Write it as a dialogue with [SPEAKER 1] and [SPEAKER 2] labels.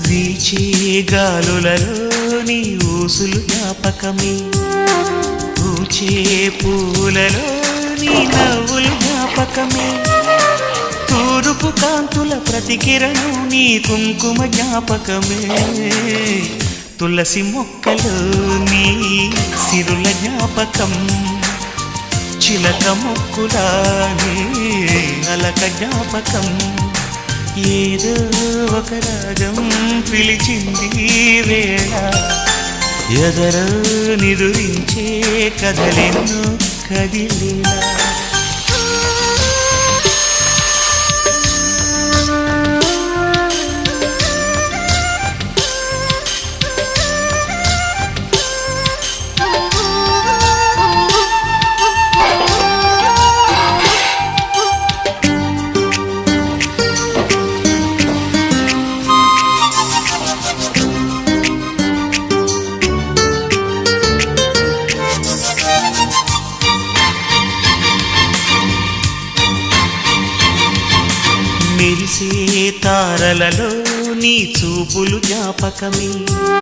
[SPEAKER 1] వీచే గాలులలో నీ ఊసులు జ్ఞాపకమే, పూచే పూలలో నీ నవ్వులు జ్ఞాపకమే, తూరుపు కాంతుల ప్రతికిరణం నీ కుంకుమ జ్ఞాపకమే, తులసి మొక్కలో నీ సిరుల జ్ఞాపకం, చిలక మొక్కులా నీ అలక జ్ఞాపకం, ఏదో ఒక రాగం పిలిచింది వేళ, ఎదరో నిదురించే కదలెన్నో కదిలేలా. మెరిసే తారలలో నీ చూపులు జ్ఞాపకమే.